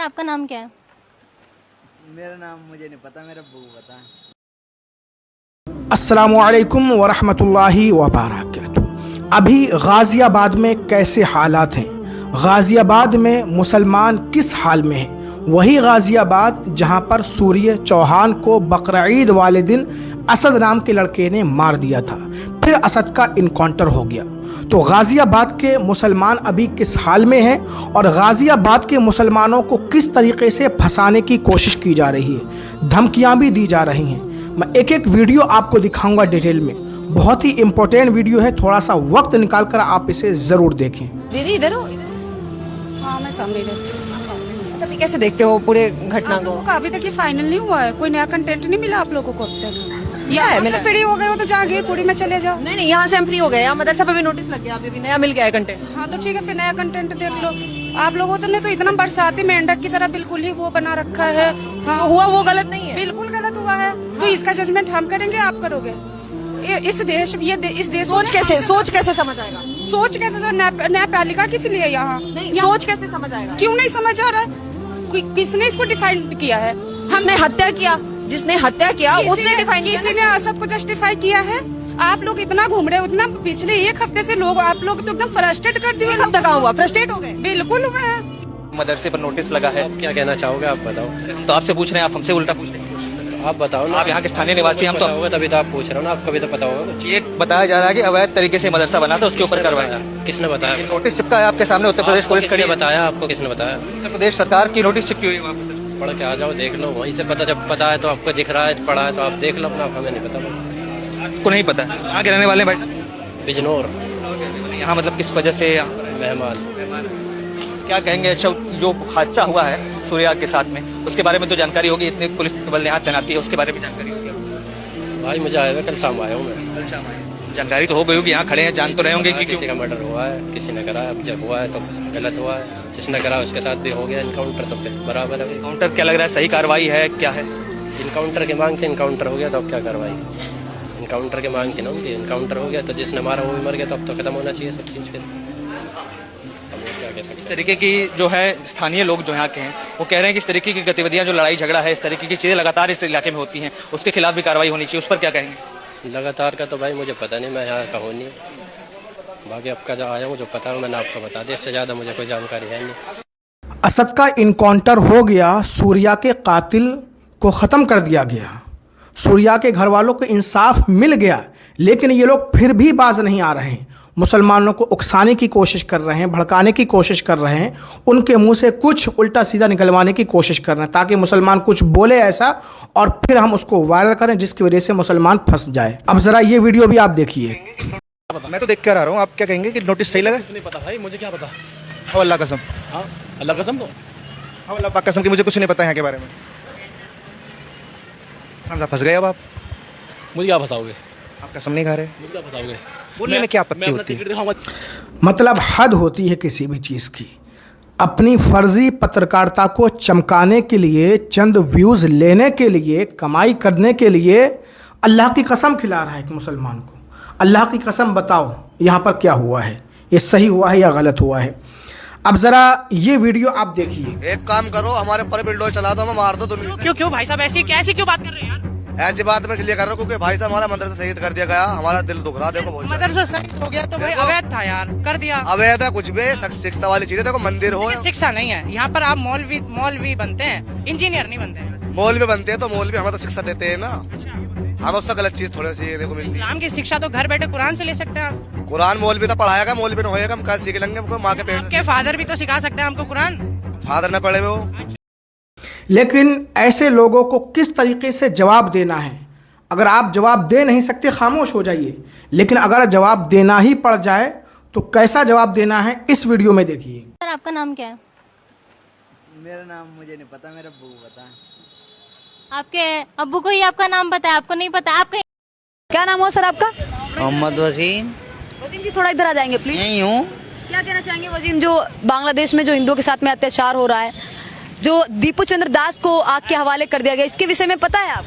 आपका नाम क्या है? मेरा नाम मुझे नहीं पता, मेरा अब्बू को पता है। अस्सलामुअलैकुम वरहमतुल्लाहि वबरकातुहू। अभी गाज़ियाबाद में कैसे हालात हैं, गाज़ियाबाद में मुसलमान किस हाल में हैं? वही गाज़ियाबाद जहां पर सूर्य चौहान को बकरीद वाले दिन असद नाम के लड़के ने मार दिया था, फिर असद का इनकाउंटर हो गया। तो गाज़ियाबाद के मुसलमान अभी किस हाल में हैं और गाज़ियाबाद के मुसलमानों को किस तरीके से फंसाने की कोशिश की जा रही है, धमकियां भी दी जा रही हैं। मैं एक एक वीडियो आपको दिखाऊंगा डिटेल में। बहुत ही इम्पोर्टेंट वीडियो है, थोड़ा सा वक्त निकाल कर आप इसे ज़रूर देखें। दीदी इधर हो? हाँ, मैं सामने रहती हूँ। अच्छा, अभी कैसे देखते हो पूरे घटना आप को? लोगों का अभी तक ये फाइनल नहीं हुआ है, कोई नया कंटेंट नहीं मिला आप लोगों को अब तक। क्या है यहाँ मिला? से फ्री हो गए हो तो जहांगीरपुरी में चले जाओ। नहीं यहाँ से हम फ्री हो गए, यहाँ मदरसा पे भी नोटिस लग गया, अभी भी नया मिल गया है कंटेंट। हाँ तो ठीक है, फिर नया कंटेंट देख लो। आप लोगों ने तो इतना बरसाती मेंढक की तरह बिल्कुल ही वो बना रखा है। हाँ, तो हुआ वो गलत नहीं है? बिल्कुल गलत हुआ है। तो इसका जजमेंट हम करेंगे, आप करोगे? इस देश सोच कैसे समझ आएगा? सोच कैसे न्यायपालिका किस लिए यहाँ? सोच कैसे समझ आएगा? क्यों नहीं समझ आ रहा है? किसने इसको डिफाइन किया है? हमने हत्या किया, जिसने हत्या किया उसने डिफाइन किया। किसी ने असद को जस्टिफाई किया है? आप लोग इतना घूम रहे हो, इतना पिछले एक हफ्ते से लोग आप लोग तो एकदम फ्रस्ट्रेट कर दिए। एक हफ्ता कहाँ हुआ, फ्रस्ट्रेट हो गए? बिल्कुल हुए हैं। मदरसे पर नोटिस लगा है। आप क्या कहना चाहोगे, आप बताओ। हम तो आपसे पूछ रहे हैं, आप हमसे उल्टा पूछ रहे हैं। आप बताओ ना, आप यहाँ के स्थानीय निवासी, हम तो तभी तो आप पूछ रहे हो ना, आपको भी तो पता होगा। ये बताया जा रहा है कि अवैध तरीके से मदरसा बना था, उसके ऊपर कार्रवाई। किसने बताया? नोटिस चिपका है आपके सामने, उत्तर प्रदेश पुलिस खड़ी है। बताया आपको, किसने बताया? उत्तर प्रदेश सरकार की नोटिस चिपकी हुई है वहाँ पर। पढ़ के आ जाओ, देख लो, वहीं से पता। जब पता है तो आपको दिख रहा है, पढ़ा है तो आप देख लो अपना, हमें नहीं पता। आपको नहीं पता? यहाँ के रहने वाले भाई साहब? बिजनौर। यहाँ मतलब किस वजह से? मेहमान। क्या कहेंगे? अच्छा, जो हादसा हुआ है सूर्या के साथ में, उसके बारे में तो जानकारी होगी, इतने पुलिस बल यहाँ तैनाती है, उसके बारे में जानकारी होगी? भाई मुझे आया हुआ, कल शाम आया हूँ मैं। जानकारी तो हो गई होगी, यहाँ खड़े हैं, जान तो रहे होंगे कि किसी का मर्डर हुआ है, किसी ने करा है। जब हुआ है तो गलत हुआ है, जिसने करा उसके साथ भी हो गया इनकाउंटर, तो फिर बराबर है। काउंटर क्या लग रहा है, सही कार्रवाई है क्या है? इनकाउंटर की मांग थी, इनकाउंटर हो गया, तो अब क्या कार्रवाई? इनकाउंटर की मांग थी ना उनकी, इनकाउंटर हो गया, तो जिसने मारा वो भी मर गया, तो अब तो खत्म होना चाहिए सब चीज़। फिर क्या कह सकते इस हैं? तरीके की जो है स्थानीय लोग जो यहाँ के हैं वो कह रहे हैं कि इस तरीके की गतिविधियां, जो लड़ाई झगड़ा है, इस तरीके की चीजें लगातार इस इलाके में होती हैं, उसके खिलाफ भी कार्रवाई होनी चाहिए। उस पर क्या कहेंगे? लगातार का तो भाई मुझे पता नहीं, मैं यहाँ का हूँ नहीं। बाकी आपका जो आया हूँ, जो पता है मैंने आपको बता दिया, इससे ज़्यादा मुझे कोई जानकारी है नहीं। असद का इनकाउंटर हो गया, सूर्या के कातिल को ख़त्म कर दिया गया, सूर्या के घर वालों को इंसाफ मिल गया, लेकिन ये लोग फिर भी बाज नहीं आ रहे हैं। मुसलमानों को उकसाने की कोशिश कर रहे हैं, भड़काने की कोशिश कर रहे हैं, उनके मुंह से कुछ उल्टा सीधा निकलवाने की कोशिश कर रहे हैं, ताकि मुसलमान कुछ बोले ऐसा और फिर हम उसको वायरल करें, जिसकी वजह से मुसलमान फंस जाए। अब ज़रा ये वीडियो भी आप देखिए। मैं तो देख कर आ रहा हूँ, आप क्या कहेंगे कि नोटिस सही लगा? कुछ नहीं पता भाई, मुझे क्या पता। हाँ अल्लाह कसम। हाँ अल्लाह कसम। तो हाँ अल्लाह पाक कसम की मुझे कुछ नहीं पता यहाँ के बारे में। खान साहब फंस गए अब आप। मुझे क्या फंसाओगे? आप कसम नहीं खा रहे? मुझे क्या फंसाओगे? बोलने में क्या आपत्ति मैं अपना होती है? टिकट दिखाऊंगा। मतलब हद होती है किसी भी चीज़ की। अपनी फर्जी पत्रकारिता को चमकाने के लिए, चंद व्यूज़ लेने के लिए, कमाई करने के लिए अल्लाह की कसम खिला रहा है कि मुसलमान को। अल्लाह की कसम बताओ यहाँ पर क्या हुआ है, ये सही हुआ है या गलत हुआ है? अब ज़रा ये वीडियो आप देखिए। एक काम करो, हमारे पर बिल्डोर चला दो, हमें मार दो तुम। क्यों भाई साहब ऐसी कैसी क्यों बात कर रहे हैं यार? ऐसी बात मैं इसलिए कर रहा हूँ क्योंकि भाई साहब हमारा मदरसा शहीद कर दिया गया, हमारा दिल दुख रहा। देखो मदरसा शहीद हो गया तो भाई अवैध था यार, कर दिया। अवैध है कुछ भी, शिक्षा वाली चीजें। देखो मंदिर हो, शिक्षा नहीं है यहाँ पर। आप मौलवी बनते हैं, इंजीनियर नहीं बनते हैं। मौलवी बनते हैं तो मौलवी हमें तो शिक्षा देते हैं ना, हमें उससे गलत चीज थोड़ी सी देखो मिलती है। इस्लाम की शिक्षा तो घर बैठे कुरान से ले सकते हैं आप। कुरान मौलवी तो पढ़ाएगा, मौलवी न होएगा, हम क्या सीख लेंगे? हमको माँ के पेट आपके फादर भी तो सिखा सकते हैं हमको कुरान। फादर न पढ़े वो। लेकिन ऐसे लोगों को किस तरीके से जवाब देना है? अगर आप जवाब दे नहीं सकते खामोश हो जाइए, लेकिन अगर जवाब देना ही पड़ जाए तो कैसा जवाब देना है इस वीडियो में देखिए। सर आपका नाम क्या है? मेरा नाम मुझे नहीं पता, मेरा अब्बू को पता है। आपके अब्बू को ही आपका नाम पता है, आपको नहीं पता? आप कहीं क्या नाम हो सर आपका? मोहम्मद वसीम। वसीम जी थोड़ा इधर आ जाएंगे प्लीज। यहीं हूँ। क्या कहना चाहेंगे वसीम, जो बांग्लादेश में जो हिंदुओं के साथ में अत्याचार हो रहा है, जो दीपू चंद्र दास को आग के हवाले कर दिया गया, इसके विषय में पता है आप?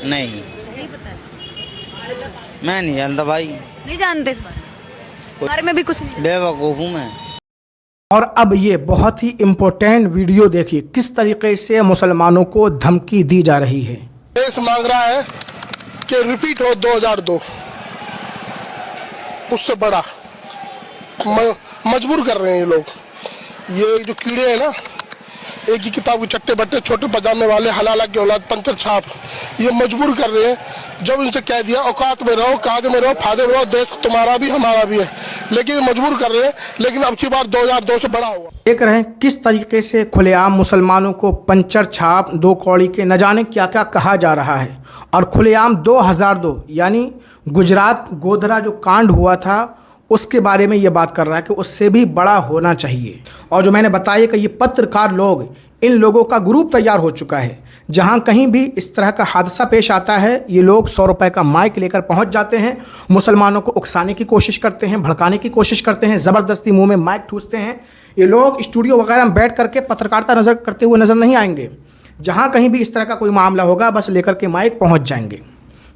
नहीं नहीं पता है। मैं नहीं जानता भाई, नहीं जानते इस बारे में भी कुछ नहीं? बेवकूफ़ हूँ मैं। और अब ये बहुत ही इम्पोर्टेंट वीडियो देखिए, किस तरीके से मुसलमानों को धमकी दी जा रही है। देश मांग रहा है कि रिपीट हो 2002, उससे बड़ा मजबूर कर रहे हैं ये लोग। ये जो कीड़े हैं ना, एक ही किताब के चट्टे बट्टे छोटे पजामे वाले, हलाला की औलाद, पंचर छाप, ये मजबूर कर रहे हैं। जब इनसे कह दिया औकात में रहो, कायदे में रहो, फायदे में रहो, देश तुम्हारा भी हमारा भी है, लेकिन मजबूर कर रहे हैं। लेकिन अब की बार 2002 से बड़ा हुआ। देख रहे हैं किस तरीके से खुलेआम मुसलमानों को पंचर छाप, दो कौड़ी के न जाने क्या क्या कहा जा रहा है। और खुलेआम 2002 यानी गुजरात गोधरा जो कांड हुआ था उसके बारे में ये बात कर रहा है कि उससे भी बड़ा होना चाहिए। और जो मैंने बताया कि ये पत्रकार लोग, इन लोगों का ग्रुप तैयार हो चुका है। जहाँ कहीं भी इस तरह का हादसा पेश आता है, ये लोग 100 रुपये का माइक लेकर पहुँच जाते हैं, मुसलमानों को उकसाने की कोशिश करते हैं, भड़काने की कोशिश करते हैं, ज़बरदस्ती मुँह में माइक ठूसते हैं। ये लोग स्टूडियो वगैरह में बैठ करके पत्रकारिता करते हुए नज़र नहीं आएंगे। जहाँ कहीं भी इस तरह का कोई मामला होगा, बस लेकर के माइक पहुँच जाएंगे।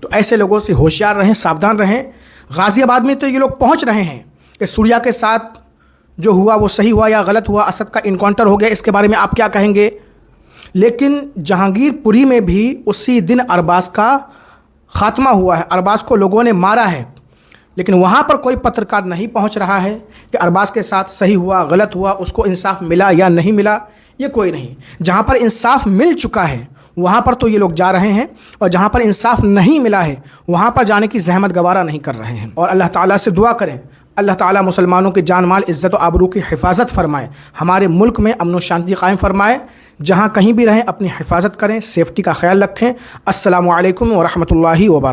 तो ऐसे लोगों से होशियार रहें, सावधान रहें। गाज़ियाबाद में तो ये लोग पहुंच रहे हैं कि सूर्या के साथ जो हुआ वो सही हुआ या गलत हुआ, असद का इनकाउंटर हो गया, इसके बारे में आप क्या कहेंगे। लेकिन जहांगीरपुरी में भी उसी दिन अरबाज का ख़ात्मा हुआ है, अरबाज को लोगों ने मारा है, लेकिन वहाँ पर कोई पत्रकार नहीं पहुँच रहा है कि अरबाज के साथ सही हुआ गलत हुआ, उसको इंसाफ मिला या नहीं मिला, ये कोई नहीं। जहाँ पर इंसाफ मिल चुका है वहाँ पर तो ये लोग जा रहे हैं, और जहाँ पर इंसाफ नहीं मिला है वहाँ पर जाने की जहमत गवारा नहीं कर रहे हैं। और अल्लाह ताला से दुआ करें, अल्लाह ताला मुसलमानों के जान माल, इज़्ज़त और आबरू की हिफाजत फरमाए, हमारे मुल्क में अमन व शांति कायम फरमाए। जहाँ कहीं भी रहें अपनी हिफाजत करें, सेफ्टी का ख्याल रखें। अस्सलामु अलैकुम व रहमतुल्लाहि व बरकातहू।